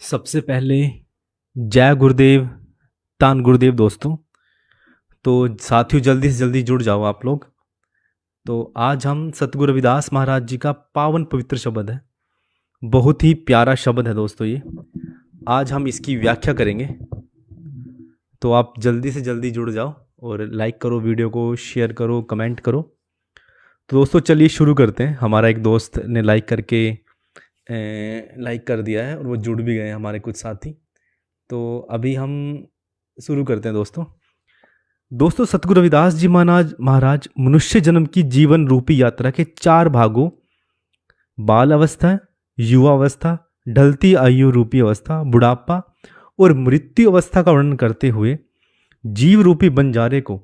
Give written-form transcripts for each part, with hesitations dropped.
सबसे पहले जय गुरुदेव, तान गुरुदेव दोस्तों। तो साथियों, जल्दी से जल्दी जुड़ जाओ आप लोग। तो आज हम सतगुरु रविदास महाराज जी का पावन पवित्र शब्द है, बहुत ही प्यारा शब्द है दोस्तों। ये आज हम इसकी व्याख्या करेंगे। तो आप जल्दी से जल्दी जुड़ जाओ और लाइक करो, वीडियो को शेयर करो, कमेंट करो। तो दोस्तों चलिए शुरू करते हैं। हमारा एक दोस्त ने लाइक कर दिया है और वो जुड़ भी गए हैं हमारे कुछ साथी। तो अभी हम शुरू करते हैं दोस्तों सतगुरु रविदास जी महाराज मनुष्य जन्म की जीवन रूपी यात्रा के 4 भागों, बाल अवस्था, युवा अवस्था, ढलती आयु रूपी अवस्था, बुढ़ापा और मृत्यु अवस्था का वर्णन करते हुए जीव रूपी बंजारे को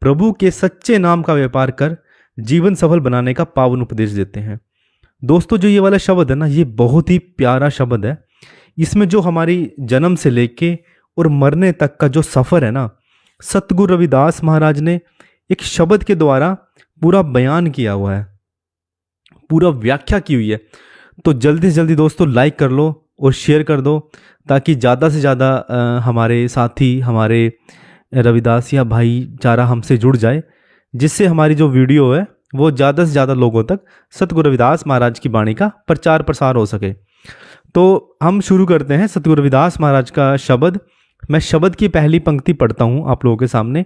प्रभु के सच्चे नाम का व्यापार कर जीवन सफल बनाने का पावन उपदेश देते हैं। दोस्तों जो ये वाला शब्द है ना, ये बहुत ही प्यारा शब्द है। इसमें जो हमारी जन्म से लेके और मरने तक का जो सफ़र है ना, सतगुरु रविदास महाराज ने एक शब्द के द्वारा पूरा बयान किया हुआ है, पूरा व्याख्या की हुई है। तो जल्दी से जल्दी दोस्तों लाइक कर लो और शेयर कर दो, ताकि ज़्यादा से ज़्यादा हमारे साथी, हमारे रविदासिया भाईचारा हमसे जुड़ जाए, जिससे हमारी जो वीडियो है वो ज़्यादा से ज़्यादा लोगों तक सतगुरु रविदास महाराज की वाणी का प्रचार प्रसार हो सके। तो हम शुरू करते हैं सतगुरु रविदास महाराज का शब्द। मैं शब्द की पहली पंक्ति पढ़ता हूँ आप लोगों के सामने,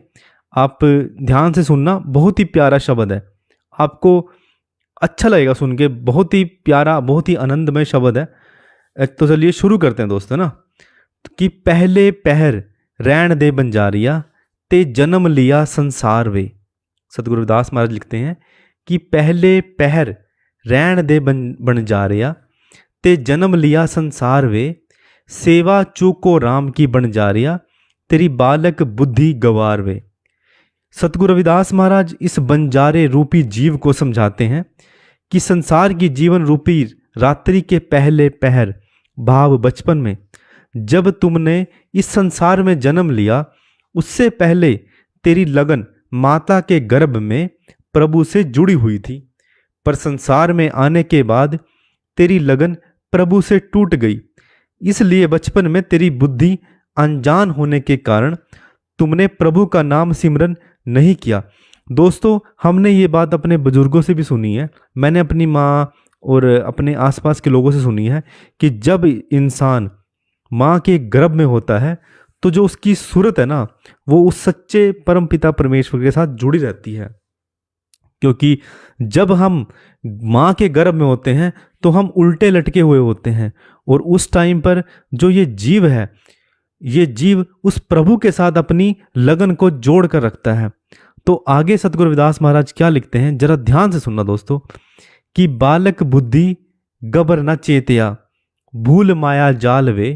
आप ध्यान से सुनना। बहुत ही प्यारा शब्द है, आपको अच्छा लगेगा सुन के। बहुत ही प्यारा, बहुत ही आनंदमय शब्द है। तो चलिए शुरू करते हैं दोस्तों ना। कि पहले पहर रैन दे बंजारिया ते जन्म लिया संसार वे। सतगुरु रविदास महाराज लिखते हैं कि पहले पहर रैन दे बंजारिया ते जन्म लिया संसार वे, सेवा चूको राम की बन जा रिया, तेरी बालक बुद्धि गवार वे। सतगुरु रविदास महाराज इस बंजारे रूपी जीव को समझाते हैं कि संसार की जीवन रूपी रात्रि के पहले पहर भाव बचपन में जब तुमने इस संसार में जन्म लिया, उससे पहले तेरी लगन माता के गर्भ में प्रभु से जुड़ी हुई थी, पर संसार में आने के बाद तेरी लगन प्रभु से टूट गई। इसलिए बचपन में तेरी बुद्धि अनजान होने के कारण तुमने प्रभु का नाम सिमरन नहीं किया। दोस्तों हमने ये बात अपने बुजुर्गों से भी सुनी है, मैंने अपनी माँ और अपने आसपास के लोगों से सुनी है कि जब इंसान माँ के गर्भ में होता है तो जो उसकी सूरत है ना, वो उस सच्चे परमपिता परमेश्वर के साथ जुड़ी रहती है। क्योंकि जब हम माँ के गर्भ में होते हैं तो हम उल्टे लटके हुए होते हैं, और उस टाइम पर जो ये जीव है, ये जीव उस प्रभु के साथ अपनी लगन को जोड़ कर रखता है। तो आगे सतगुरु रविदास महाराज क्या लिखते हैं, जरा ध्यान से सुनना दोस्तों। कि बालक बुद्धि गबर न चेतया, भूल माया जाल वे,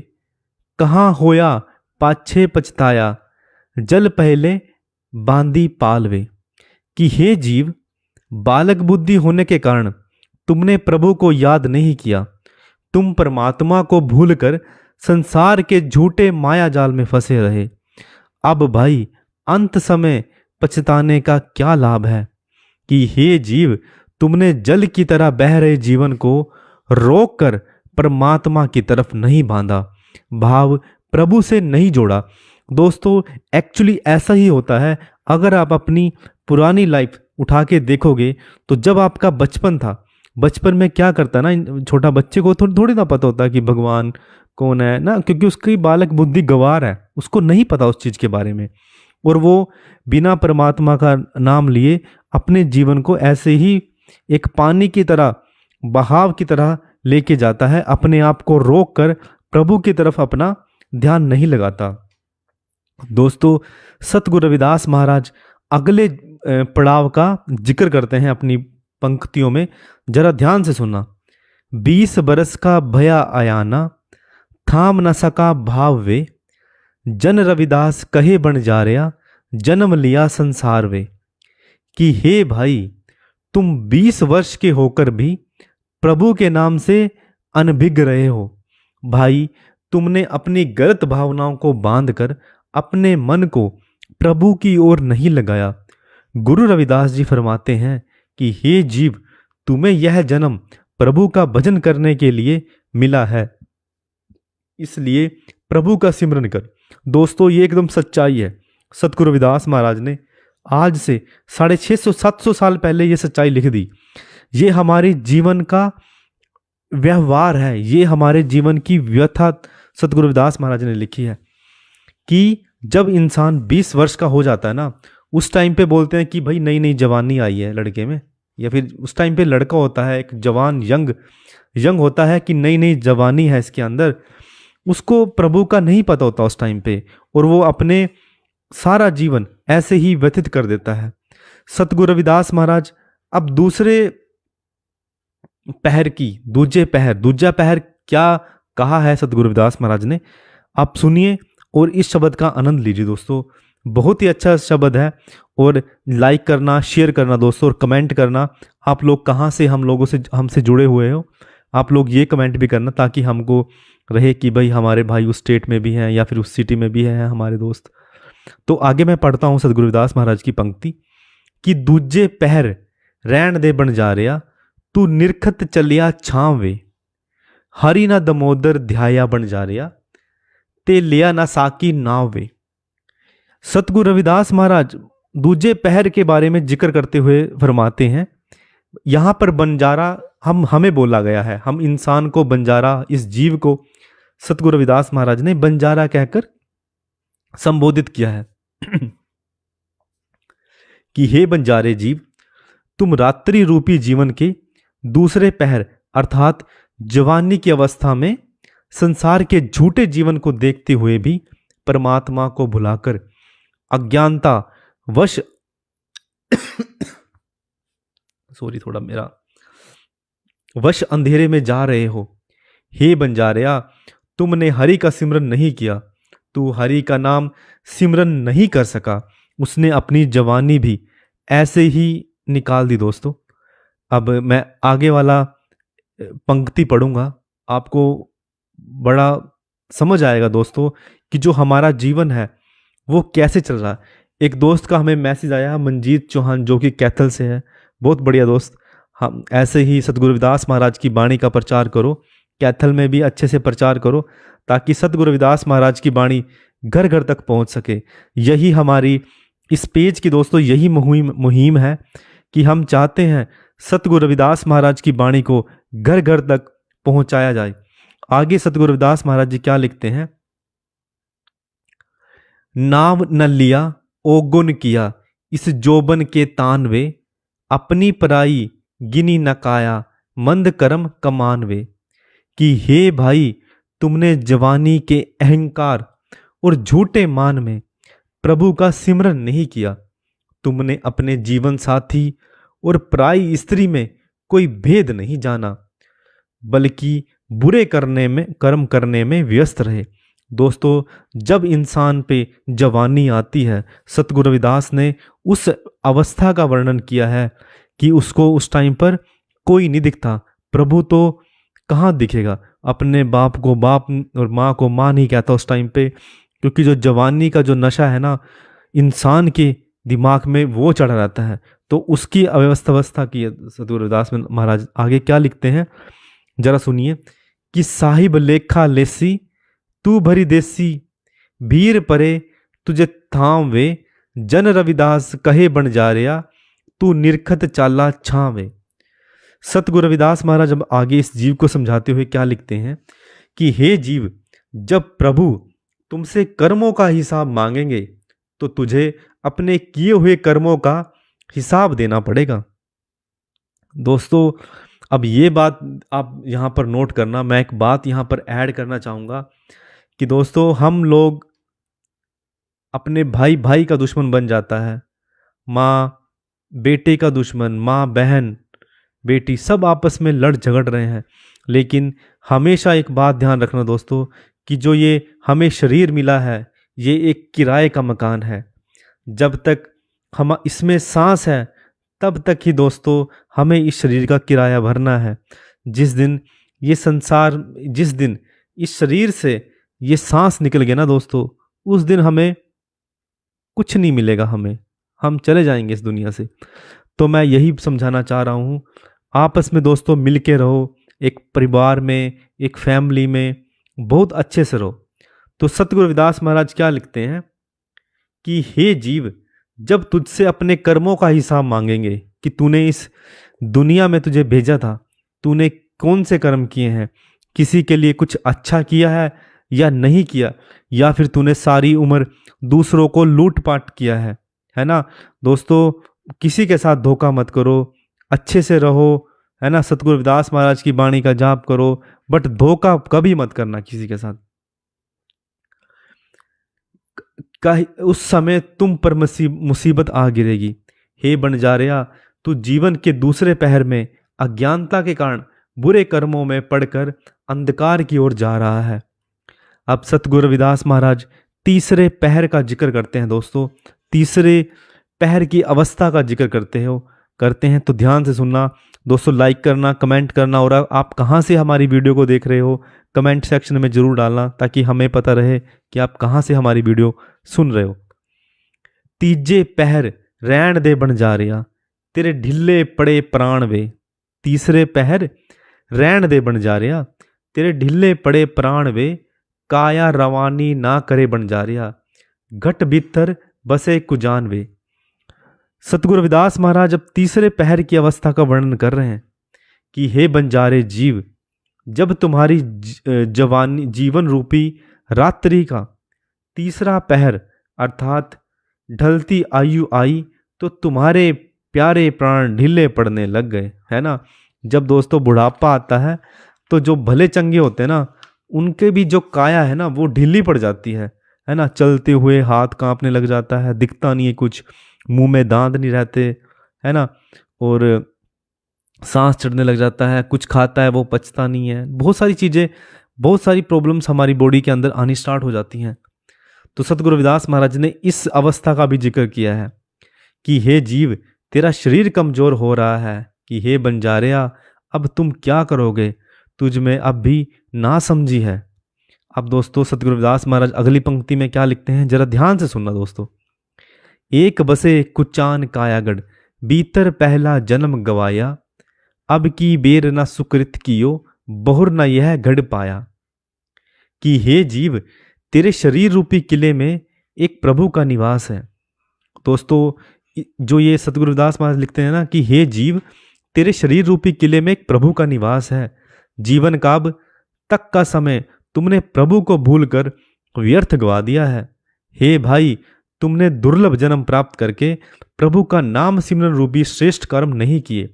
कहाँ होया पाछे पछताया, जल पहले बांदी पालवे। कि हे जीव, बालक बुद्धि होने के कारण तुमने प्रभु को याद नहीं किया, तुम परमात्मा को भूलकर संसार के झूठे माया जाल में फंसे रहे। अब भाई अंत समय पछताने का क्या लाभ है। कि हे जीव, तुमने जल की तरह बह रहे जीवन को रोककर परमात्मा की तरफ नहीं बांधा, भाव प्रभु से नहीं जोड़ा। दोस्तों एक्चुअली ऐसा ही होता है। अगर आप अपनी पुरानी लाइफ उठा के देखोगे तो जब आपका बचपन था, बचपन में क्या करता ना, छोटा बच्चे को थोड़ी ना पता होता कि भगवान कौन है ना, क्योंकि उसकी बालक बुद्धि गवार है, उसको नहीं पता उस चीज़ के बारे में, और वो बिना परमात्मा का नाम लिए अपने जीवन को ऐसे ही एक पानी की तरह, बहाव की तरह लेके जाता है, अपने आप को रोक कर प्रभु की तरफ अपना ध्यान नहीं लगाता। दोस्तों सतगुरु रविदास महाराज अगले पड़ाव का जिक्र करते हैं अपनी पंक्तियों में, जरा ध्यान से सुनना। 20 बरस का भया आयाना, थाम न सका भाव वे, जन रविदास कहे बन जा रहा, जन्म लिया संसार वे। कि हे भाई, तुम 20 वर्ष के होकर भी प्रभु के नाम से अनभिग रहे हो। भाई तुमने अपनी गलत भावनाओं को बांधकर अपने मन को प्रभु की ओर नहीं लगाया। गुरु रविदास जी फरमाते हैं कि हे जीव, तुम्हें यह जन्म प्रभु का भजन करने के लिए मिला है। इसलिए प्रभु का सिमरन कर। दोस्तों ये एकदम सच्चाई है। सतगुरु रविदास महाराज ने आज से 650-700 साल पहले ये सच्चाई लिख दी। ये हमारे जीवन का व्यवहार है, ये हमारे जीवन की व्यथा सतगुरु रविदास महाराज ने लिखी है कि जब इंसान 20 वर्ष का हो जाता है ना, उस टाइम पे बोलते हैं कि भाई नई नई जवानी आई है लड़के में, या फिर उस टाइम पे लड़का होता है एक जवान यंग होता है कि नई नई जवानी है इसके अंदर, उसको प्रभु का नहीं पता होता उस टाइम पे, और वो अपने सारा जीवन ऐसे ही व्यतीत कर देता है। सतगुरु रविदास महाराज अब दूसरा पहर क्या कहा है सतगुरु रविदास महाराज ने, आप सुनिए और इस शब्द का आनंद लीजिए दोस्तों। बहुत ही अच्छा शब्द है, और लाइक करना, शेयर करना दोस्तों, और कमेंट करना। आप लोग कहाँ से हमसे जुड़े हुए हो, आप लोग ये कमेंट भी करना ताकि हमको रहे कि भाई हमारे भाई उस स्टेट में भी हैं या फिर उस सिटी में भी हैं हमारे दोस्त। तो आगे मैं पढ़ता हूँ सतगुरु रविदास महाराज की पंक्ति कि दूजे पहर रहन दे बन जा रहा, तू निरखत चलिया छांव वे, हरि ना दमोदर ध्याया बन जा रहा, ते लिया ना साकी नाव वे। सतगुरु रविदास महाराज दूजे पहर के बारे में जिक्र करते हुए फरमाते हैं, यहाँ पर बंजारा हमें बोला गया है, हम इंसान को बंजारा, इस जीव को सतगुरु रविदास महाराज ने बंजारा कहकर संबोधित किया है कि हे बंजारे जीव, तुम रात्रि रूपी जीवन के दूसरे पहर अर्थात जवानी की अवस्था में संसार के झूठे जीवन को देखते हुए भी परमात्मा को भुलाकर अज्ञानता वश वश अंधेरे में जा रहे हो। हे बंजारिया, तुमने हरि का सिमरन नहीं किया, तू हरि का नाम सिमरन नहीं कर सका, उसने अपनी जवानी भी ऐसे ही निकाल दी। दोस्तों अब मैं आगे वाला पंक्ति पढ़ूंगा, आपको बड़ा समझ आएगा दोस्तों कि जो हमारा जीवन है वो कैसे चल रहा है। एक दोस्त का हमें मैसेज आया है, मंजीत चौहान, जो कि कैथल से है, बहुत बढ़िया दोस्त। हम ऐसे ही सतगुरु रविदास महाराज की वाणी का प्रचार करो, कैथल में भी अच्छे से प्रचार करो ताकि सतगुरु रविदास महाराज की वाणी घर घर तक पहुंच सके। यही हमारी इस पेज की दोस्तों यही मुहिम है कि हम चाहते हैं सतगुरु रविदास महाराज की वाणी को घर घर तक पहुंचाया जाए। आगे सतगुरु रविदास महाराज जी क्या लिखते हैं, नाव न लिया ओगुन किया इस जोबन के तान वे, अपनी पराई गिनी न काया मंद कर्म कमान वे। कि हे भाई, तुमने जवानी के अहंकार और झूठे मान में प्रभु का सिमरन नहीं किया, तुमने अपने जीवन साथी और पराई स्त्री में कोई भेद नहीं जाना, बल्कि बुरे कर्म करने में व्यस्त रहे। दोस्तों जब इंसान पे जवानी आती है, सतगुरु रविदास ने उस अवस्था का वर्णन किया है कि उसको उस टाइम पर कोई नहीं दिखता। प्रभु तो कहाँ दिखेगा, अपने बाप को बाप और माँ को माँ नहीं कहता उस टाइम पे, क्योंकि जो जवानी का जो नशा है ना इंसान के दिमाग में वो चढ़ा रहता है। तो उसकी अव्यवस्था की सतगुरु रविदास महाराज आगे क्या लिखते हैं जरा सुनिए कि साहिब लेखा लेसी तू भरी देसी, भीर परे तुझे थाम वे, जन रविदास कहे बन जा रहा, तू निरखत चाला छावे। सतगुरु रविदास महाराज जब आगे इस जीव को समझाते हुए क्या लिखते हैं कि हे जीव, जब प्रभु तुमसे कर्मों का हिसाब मांगेंगे तो तुझे अपने किए हुए कर्मों का हिसाब देना पड़ेगा। दोस्तों अब ये बात आप यहाँ पर नोट करना, मैं एक बात यहाँ पर ऐड करना चाहूँगा कि दोस्तों हम लोग अपने भाई का दुश्मन बन जाता है, माँ बेटे का दुश्मन, माँ बहन बेटी, सब आपस में लड़ झगड़ रहे हैं। लेकिन हमेशा एक बात ध्यान रखना दोस्तों कि जो ये हमें शरीर मिला है ये एक किराए का मकान है। जब तक हम इसमें सांस है तब तक ही दोस्तों हमें इस शरीर का किराया भरना है। जिस दिन इस शरीर से ये सांस निकल गया ना दोस्तों, उस दिन हमें कुछ नहीं मिलेगा, हम चले जाएंगे इस दुनिया से। तो मैं यही समझाना चाह रहा हूँ, आपस में दोस्तों मिल के रहो, एक परिवार में, एक फैमिली में बहुत अच्छे से रहो। तो सतगुरु रविदास महाराज क्या लिखते हैं कि हे जीव, जब तुझसे अपने कर्मों का हिसाब मांगेंगे कि तूने इस दुनिया में तुझे भेजा था, तूने कौन से कर्म किए हैं, किसी के लिए कुछ अच्छा किया है या नहीं किया, या फिर तूने सारी उम्र दूसरों को लूट पाट किया है ना। दोस्तों, किसी के साथ धोखा मत करो, अच्छे से रहो, है ना। सतगुरु रविदास महाराज की वाणी का जाप करो, बट धोखा कभी मत करना किसी के साथ। उस समय तुम पर मुसीबत आ गिरेगी। हे बंजारिया, तू जीवन के दूसरे पहर में अज्ञानता के कारण बुरे कर्मों में पड़कर अंधकार की ओर जा रहा है। अब सतगुरु रविदास महाराज तीसरे पहर का जिक्र करते हैं दोस्तों, तीसरे पहर की अवस्था का जिक्र करते हैं। तो ध्यान से सुनना दोस्तों, लाइक करना, कमेंट करना, और आप कहाँ से हमारी वीडियो को देख रहे हो कमेंट सेक्शन में जरूर डालना, ताकि हमें पता रहे कि आप कहाँ से हमारी वीडियो सुन रहे हो। तीजे पहर रैन दे बंजारिया, तेरे ढिल्ले पड़े प्राण वे। तीसरे पहर रैन दे बंजारिया, तेरे ढिल्ले पड़े प्राण वे। काया रवानी ना करे बंजारिया, घट भीतर बसे कुजान वे। सतगुरु रविदास महाराज अब तीसरे पहर की अवस्था का वर्णन कर रहे हैं कि हे बंजारे जीव, जब तुम्हारी जवानी जीवन रूपी रात्रि का तीसरा पहर अर्थात ढलती आयु आई, तो तुम्हारे प्यारे प्राण ढीले पड़ने लग गए, है ना। जब दोस्तों बुढ़ापा आता है तो जो भले चंगे होते हैं ना, उनके भी जो काया है ना वो ढीली पड़ जाती है ना। चलते हुए हाथ कांपने लग जाता है, दिखता नहीं है कुछ, मुंह में दांत नहीं रहते, है ना, और सांस चढ़ने लग जाता है, कुछ खाता है वो पचता नहीं है, बहुत सारी चीज़ें, बहुत सारी प्रॉब्लम्स हमारी बॉडी के अंदर आनी स्टार्ट हो जाती हैं। तो सतगुरु रविदास महाराज ने इस अवस्था का भी जिक्र किया है कि हे जीव, तेरा शरीर कमजोर हो रहा है, कि हे बंजारिया, अब तुम क्या करोगे, तुझ में अब भी ना समझी है। अब दोस्तों सतगुरु रविदास महाराज अगली पंक्ति में क्या लिखते हैं, जरा ध्यान से सुनना दोस्तों। एक बसे कुचान कायागढ़, भीतर पहला जन्म गवाया। अब की बेर न सुकृत कियो, बहुर न यह घड़ पाया। कि हे जीव, तेरे शरीर रूपी किले में एक प्रभु का निवास है। दोस्तों, जो ये सतगुरु रविदास महाराज लिखते हैं ना कि हे जीव, तेरे शरीर रूपी किले में एक प्रभु का निवास है। जीवन काब तक का समय तुमने प्रभु को भूलकर व्यर्थ गवा दिया है। हे भाई, तुमने दुर्लभ जन्म प्राप्त करके प्रभु का नाम सिमरन रूपी श्रेष्ठ कर्म नहीं किए।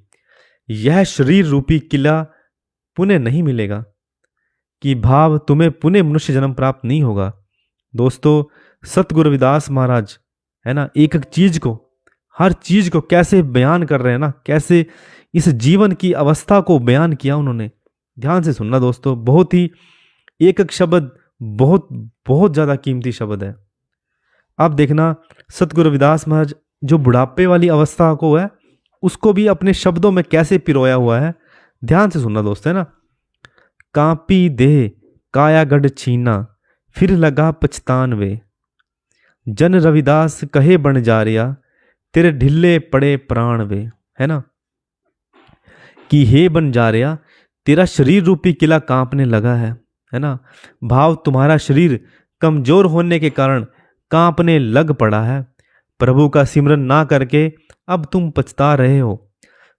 यह शरीर रूपी किला पुनः नहीं मिलेगा, कि भाव तुम्हें पुनः मनुष्य जन्म प्राप्त नहीं होगा। दोस्तों, सतगुरु रविदास महाराज, है ना, एक एक चीज को, हर चीज को कैसे बयान कर रहे हैं ना, कैसे इस जीवन की अवस्था को बयान किया उन्होंने। ध्यान से सुनना दोस्तों, बहुत ही एक एक शब्द बहुत बहुत ज्यादा कीमती शब्द है। अब देखना सतगुरु रविदास महाराज जो बुढ़ापे वाली अवस्था को है उसको भी अपने शब्दों में कैसे पिरोया हुआ है। ध्यान से सुनना दोस्त, है ना। कांपी देह कायागढ़ छीना, फिर लगा पछतान वे। जन रविदास कहे बंजारिया, तेरे ढिल्ले पड़े प्राण वे, है ना। कि हे बंजारिया, तेरा शरीर रूपी किला कांपने लगा है ना। भाव तुम्हारा शरीर कमजोर होने के कारण कांपने लग पड़ा है। प्रभु का सिमरन ना करके अब तुम पछता रहे हो।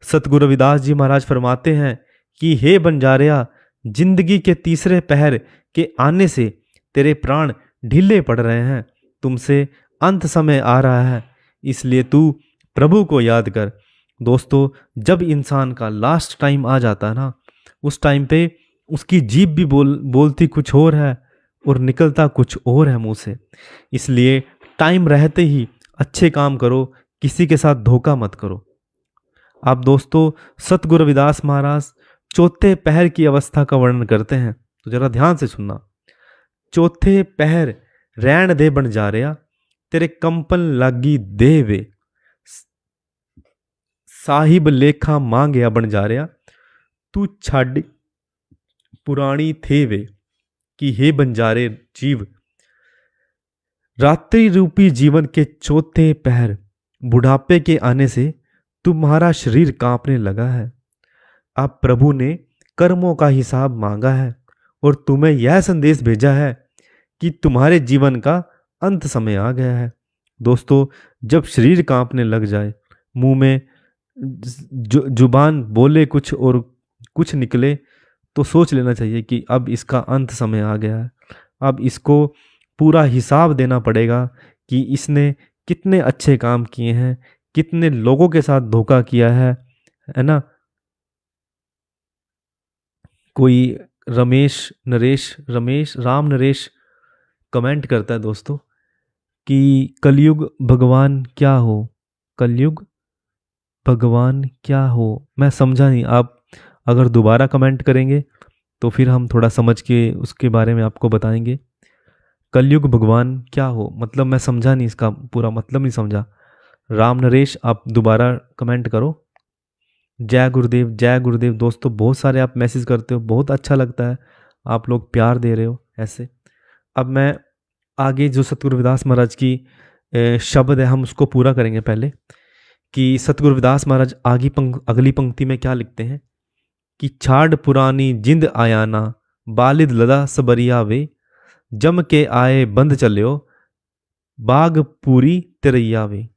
सतगुरु रविदास जी महाराज फरमाते हैं कि हे बंजारिया, जिंदगी के तीसरे पहर के आने से तेरे प्राण ढीले पड़ रहे हैं, तुमसे अंत समय आ रहा है, इसलिए तू प्रभु को याद कर। दोस्तों, जब इंसान का लास्ट टाइम आ जाता है ना, उस टाइम पे उसकी जीभ भी बोलती कुछ और है और निकलता कुछ और है मुंह से। इसलिए टाइम रहते ही अच्छे काम करो, किसी के साथ धोखा मत करो। आप दोस्तों, सतगुरु रविदास महाराज चौथे पहर की अवस्था का वर्णन करते हैं, तो जरा ध्यान से सुनना। चौथे पहर रैन दे बंजारिया, तेरे कंपन लागी दे वे। साहिब लेखा मांगया बंजारिया, तू छाड़ पुरानी थे वे। कि हे बंजारे जीव, रात्रि रूपी जीवन के चौथे पहर बुढ़ापे के आने से तुम्हारा शरीर कांपने लगा है। अब प्रभु ने कर्मों का हिसाब मांगा है और तुम्हें यह संदेश भेजा है कि तुम्हारे जीवन का अंत समय आ गया है। दोस्तों, जब शरीर कांपने लग जाए, मुंह में जुबान बोले कुछ और कुछ निकले, तो सोच लेना चाहिए कि अब इसका अंत समय आ गया है। अब इसको पूरा हिसाब देना पड़ेगा कि इसने कितने अच्छे काम किए हैं, कितने लोगों के साथ धोखा किया है ना। कोई राम नरेश कमेंट करता है दोस्तों कि कलयुग भगवान क्या हो, कलयुग भगवान क्या हो। मैं समझा नहीं, आप अगर दोबारा कमेंट करेंगे तो फिर हम थोड़ा समझ के उसके बारे में आपको बताएंगे। कलयुग भगवान क्या हो मतलब मैं समझा नहीं, इसका पूरा मतलब नहीं समझा। राम नरेश, आप दोबारा कमेंट करो। जय गुरुदेव, जय गुरुदेव। दोस्तों, बहुत सारे आप मैसेज करते हो, बहुत अच्छा लगता है, आप लोग प्यार दे रहे हो ऐसे। अब मैं आगे जो सतगुरु रविदास महाराज की शब्द है, हम उसको पूरा करेंगे पहले। कि सतगुरु रविदास महाराज अगली पंक्ति में क्या लिखते हैं कि छाड़ पुरानी जिंद आयाना, बालिद लदा सबरिया वे, जम के आए बंद चलियो, बाग पूरी तिरैया वे।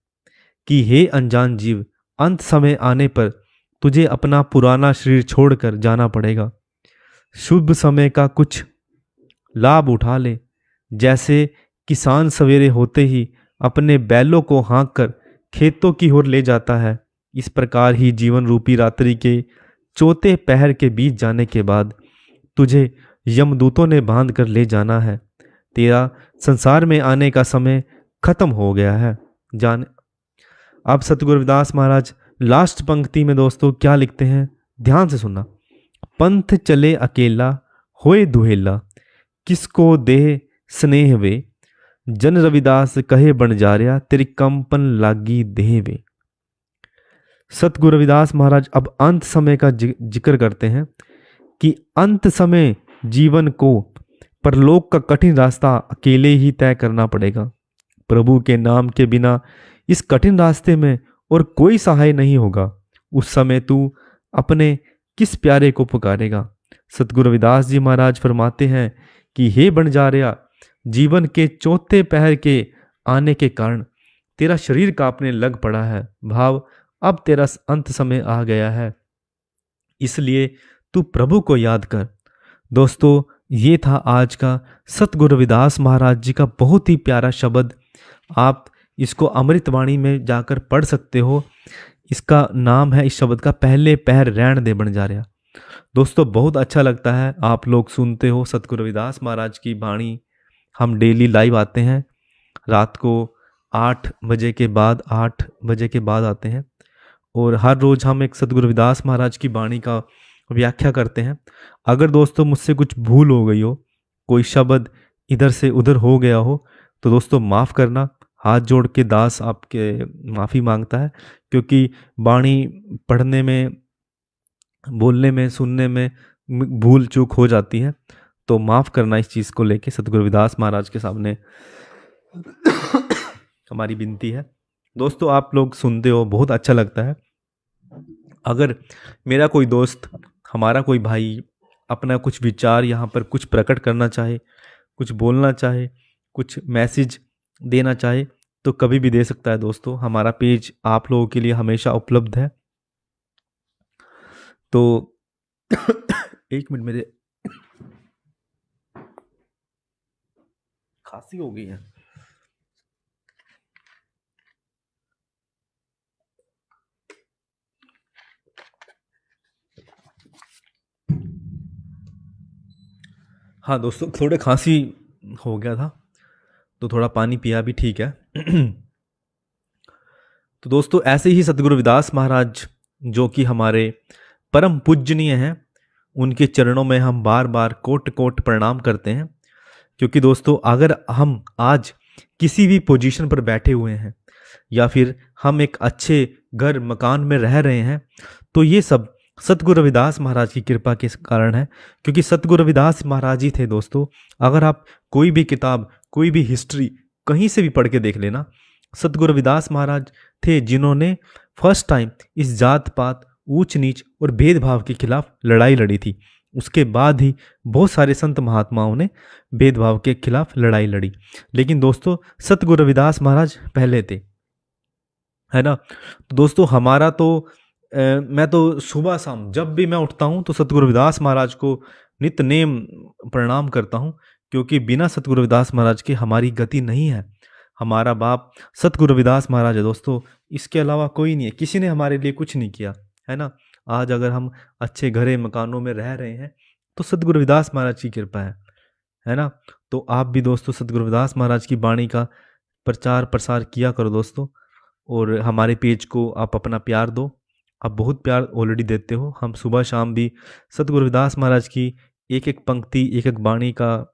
कि हे अनजान जीव, अंत समय आने पर तुझे अपना पुराना शरीर छोड़कर जाना पड़ेगा। शुभ समय का कुछ लाभ उठा ले। जैसे किसान सवेरे होते ही अपने बैलों को हाँक कर खेतों की ओर ले जाता है, इस प्रकार ही जीवन रूपी रात्रि के चौथे पहर के बीत जाने के बाद तुझे यमदूतों ने बांध कर ले जाना है। तेरा संसार में आने का समय खत्म हो गया है, जान। अब सतगुरु रविदास महाराज लास्ट पंक्ति में दोस्तों क्या लिखते हैं, ध्यान से सुनना। पंथ चले अकेला होए दुहेला, किसको देह स्नेह वे, जन रविदास कहे बन जा रहा, तेरी कंपन लागी देह वे। सतगुरु रविदास महाराज अब अंत समय का जिक्र करते हैं कि अंत समय जीवन को परलोक का कठिन रास्ता अकेले ही तय करना पड़ेगा। प्रभु के नाम के बिना इस कठिन रास्ते में और कोई सहाय नहीं होगा। उस समय तू अपने किस प्यारे को पुकारेगा। सतगुरु रविदास जी महाराज फरमाते हैं कि हे बंजारिया, जीवन के चौथे पहर के आने के कारण तेरा शरीर कांपने लग पड़ा है। भाव, अब तेरा अंत समय आ गया है, इसलिए तू प्रभु को याद कर। दोस्तों, ये था आज का सतगुरु रविदास महाराज जी का बहुत ही प्यारा शब्द। आप इसको अमृतवाणी में जाकर पढ़ सकते हो। इसका नाम है, इस शब्द का, पहले पहर रहन दे बंजारिया। दोस्तों, बहुत अच्छा लगता है आप लोग सुनते हो सतगुरु रविदास महाराज की वाणी। हम डेली लाइव आते हैं रात को 8 बजे के बाद आते हैं और हर रोज हम एक सतगुरु रविदास महाराज की वाणी का व्याख्या करते हैं। अगर दोस्तों मुझसे कुछ भूल हो गई हो, कोई शब्द इधर से उधर हो गया हो, तो दोस्तों माफ़ करना। हाथ जोड़ के दास आपके माफ़ी मांगता है, क्योंकि वाणी पढ़ने में, बोलने में, सुनने में भूल चूक हो जाती है, तो माफ़ करना इस चीज़ को लेके सतगुरु रविदास महाराज के सामने हमारी विनती है। दोस्तों, आप लोग सुनते हो, बहुत अच्छा लगता है। अगर मेरा कोई दोस्त, हमारा कोई भाई अपना कुछ विचार यहाँ पर कुछ प्रकट करना चाहे, कुछ बोलना चाहे, कुछ मैसेज देना चाहे, तो कभी भी दे सकता है। दोस्तों, हमारा पेज आप लोगों के लिए हमेशा उपलब्ध है। तो एक मिनट, मेरे खांसी हो गई है। हाँ दोस्तों, थोड़े खांसी हो गया था, तो थोड़ा पानी पिया भी ठीक है। तो दोस्तों, ऐसे ही सतगुरु रविदास महाराज जो कि हमारे परम पूजनीय हैं, उनके चरणों में हम बार बार कोट कोट प्रणाम करते हैं। क्योंकि दोस्तों, अगर हम आज किसी भी पोजीशन पर बैठे हुए हैं या फिर हम एक अच्छे घर मकान में रह रहे हैं, तो ये सब सतगुरु रविदास महाराज की कृपा के कारण है। क्योंकि सतगुरु रविदास महाराज ही थे दोस्तों। अगर आप कोई भी किताब, कोई भी हिस्ट्री कहीं से भी पढ़ के देख लेना, सतगुरु रविदास महाराज थे जिन्होंने फर्स्ट टाइम इस जात पात, ऊंच नीच और भेदभाव के खिलाफ लड़ाई लड़ी थी। उसके बाद ही बहुत सारे संत महात्माओं ने भेदभाव के खिलाफ लड़ाई लड़ी। लेकिन दोस्तों सतगुरु रविदास महाराज पहले थे, है ना। तो दोस्तों हमारा तो मैं तो सुबह शाम जब भी मैं उठता हूँ तो सतगुरु रविदास महाराज को नित्य नेम प्रणाम करता हूँ, क्योंकि बिना सतगुरु रविदास महाराज के हमारी गति नहीं है। हमारा बाप सतगुरु रविदास महाराज है दोस्तों, इसके अलावा कोई नहीं है, किसी ने हमारे लिए कुछ नहीं किया, है ना। आज अगर हम अच्छे घरे मकानों में रह रहे हैं तो सतगुरु रविदास महाराज की कृपा है ना। तो आप भी दोस्तों सतगुरु रविदास महाराज की वाणी का प्रचार प्रसार किया करो दोस्तों, और हमारे पेज को आप अपना प्यार दो। आप बहुत प्यार ऑलरेडी देते हो। हम सुबह शाम भी सतगुरु रविदास महाराज की एक एक पंक्ति एक एक वाणी का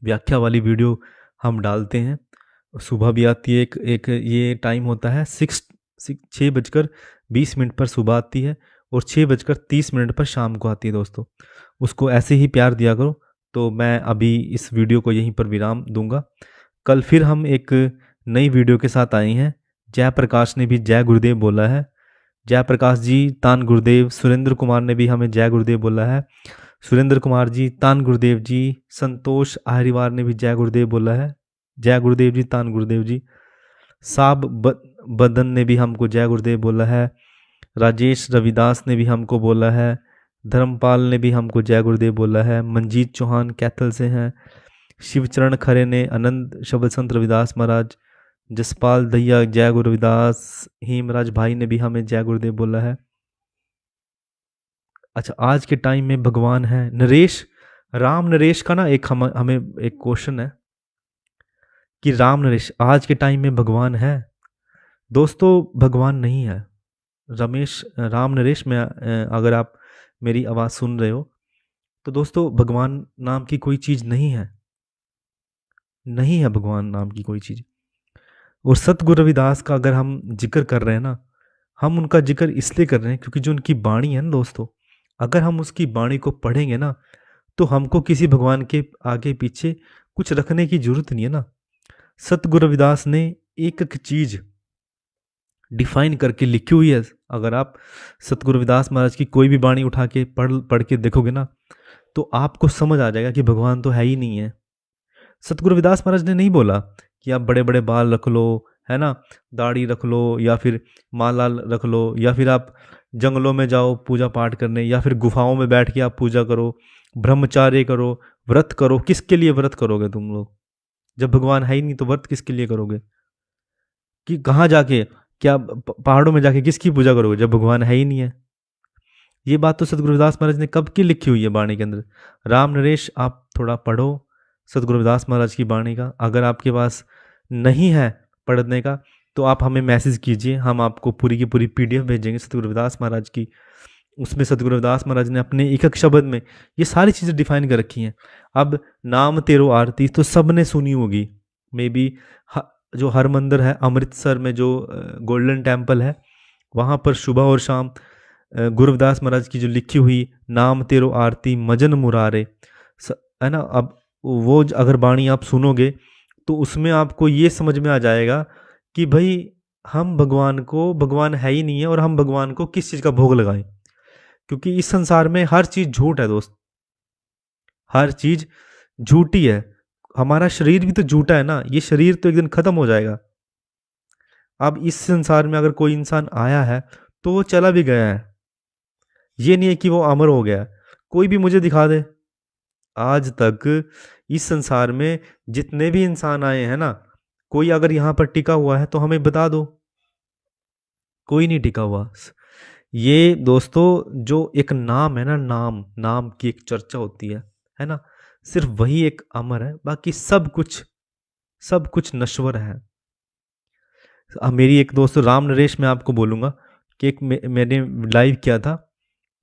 व्याख्या वाली वीडियो हम डालते हैं। सुबह भी आती है, एक ये टाइम होता है 6:20 पर सुबह आती है, और 6:30 पर शाम को आती है दोस्तों। उसको ऐसे ही प्यार दिया करो। तो मैं अभी इस वीडियो को यहीं पर विराम दूंगा। कल फिर हम एक नई वीडियो के साथ आए हैं। जयप्रकाश ने भी जय गुरुदेव बोला है, जयप्रकाश जी तान गुरुदेव। सुरेंद्र कुमार ने भी हमें जय गुरुदेव बोला है, सुरेंद्र कुमार जी तान गुरुदेव जी। संतोष आहरीवार ने भी जय गुरुदेव बोला है, जय गुरुदेव जी तान गुरुदेव जी। साब बदन ने भी हमको जय गुरुदेव बोला है, राजेश रविदास ने भी हमको बोला है, धर्मपाल ने भी हमको जय गुरुदेव बोला है, मंजीत चौहान कैथल से हैं, शिवचरण खरे ने, आनंद शब्द संत रविदास महाराज, जसपाल दहिया जय गुरु रविदास, हेमराज भाई ने भी हमें जय गुरुदेव बोला है। अच्छा, आज के टाइम में भगवान है। नरेश, राम नरेश का ना एक हमें एक क्वेश्चन है कि राम नरेश आज के टाइम में भगवान है। दोस्तों भगवान नहीं है। राम नरेश में अगर आप मेरी आवाज़ सुन रहे हो तो दोस्तों भगवान नाम की कोई चीज़ नहीं है, नहीं है भगवान नाम की कोई चीज़। और सतगुरु रविदास का अगर हम जिक्र कर रहे हैं ना, हम उनका जिक्र इसलिए कर रहे हैं क्योंकि जो उनकी वाणी है ना दोस्तों, अगर हम उसकी वाणी को पढ़ेंगे ना तो हमको किसी भगवान के आगे पीछे कुछ रखने की जरूरत नहीं है ना। सतगुरु रविदास ने एक एक चीज डिफाइन करके लिखी हुई है। अगर आप सतगुरु रविदास महाराज की कोई भी वाणी उठा के पढ़ के देखोगे ना तो आपको समझ आ जाएगा कि भगवान तो है ही नहीं है। सतगुरु रविदास महाराज ने नहीं बोला कि आप बड़े बड़े बाल रख लो, है ना, दाढ़ी रख लो, या फिर माला रख लो, या फिर आप जंगलों में जाओ पूजा पाठ करने, या फिर गुफाओं में बैठ के आप पूजा करो, ब्रह्मचार्य करो, व्रत करो। किसके लिए व्रत करोगे तुम लोग? जब भगवान है ही नहीं तो व्रत किसके लिए करोगे? कि कहाँ जाके, क्या पहाड़ों में जाके किसकी पूजा करोगे जब भगवान है ही नहीं है? ये बात तो सतगुरु रविदास महाराज ने कब की लिखी हुई है वाणी के अंदर। राम नरेश आप थोड़ा पढ़ो सतगुरु रविदास महाराज की वाणी का। अगर आपके पास नहीं है पढ़ने का तो आप हमें मैसेज कीजिए, हम आपको पूरी की पूरी PDF भेजेंगे सतगुरु रविदास महाराज की। उसमें सतगुरु रविदास महाराज ने अपने एक एक शब्द में ये सारी चीज़ें डिफाइन कर रखी हैं। अब नाम तेरो आरती तो सब ने सुनी होगी, मे बी जो हरमंदिर है अमृतसर में, जो गोल्डन टेम्पल है, वहाँ पर सुबह और शाम गुरु रविदास महाराज की जो लिखी हुई नाम तेरो आरती मजन मुरारे, है ना। अब वो अगर वाणी आप सुनोगे तो उसमें आपको ये समझ में आ जाएगा कि भाई हम भगवान है ही नहीं है और हम भगवान को किस चीज़ का भोग लगाएं, क्योंकि इस संसार में हर चीज़ झूठ है दोस्त, हर चीज़ झूठी है। हमारा शरीर भी तो झूठा है ना, ये शरीर तो एक दिन खत्म हो जाएगा। अब इस संसार में अगर कोई इंसान आया है तो वो चला भी गया है, ये नहीं है कि वो अमर हो गया। कोई भी मुझे दिखा दे आज तक इस संसार में जितने भी इंसान आए हैं ना, कोई अगर यहाँ पर टिका हुआ है तो हमें बता दो। कोई नहीं टिका हुआ। ये दोस्तों जो एक नाम है ना, नाम की एक चर्चा होती है ना, सिर्फ वही एक अमर है, बाकी सब कुछ नश्वर है। मेरी एक दोस्त राम नरेश, मैं आपको बोलूँगा कि एक मैंने लाइव किया था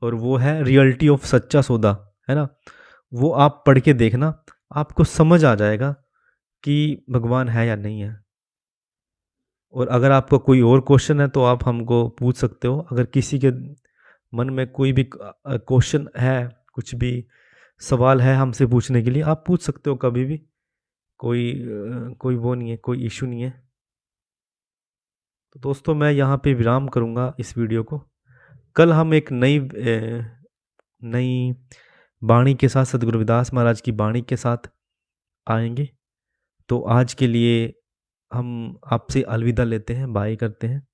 और वो है रियलिटी ऑफ सच्चा सौदा, है ना। वो आप पढ़ के देखना, आपको समझ आ जाएगा कि भगवान है या नहीं है। और अगर आपका कोई और क्वेश्चन है तो आप हमको पूछ सकते हो। अगर किसी के मन में कोई भी क्वेश्चन है, कुछ भी सवाल है हमसे पूछने के लिए, आप पूछ सकते हो कभी भी। कोई वो नहीं है, कोई इशू नहीं है। तो दोस्तों मैं यहाँ पे विराम करूँगा इस वीडियो को। कल हम एक नई नई बाणी के साथ, सतगुरु रविदास महाराज की बाणी के साथ आएंगे। तो आज के लिए हम आपसे अलविदा लेते हैं, बाय करते हैं।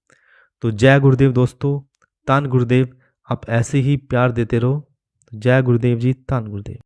तो जय गुरुदेव दोस्तों, तान गुरुदेव। आप ऐसे ही प्यार देते रहो। जय गुरुदेव जी, तान गुरुदेव।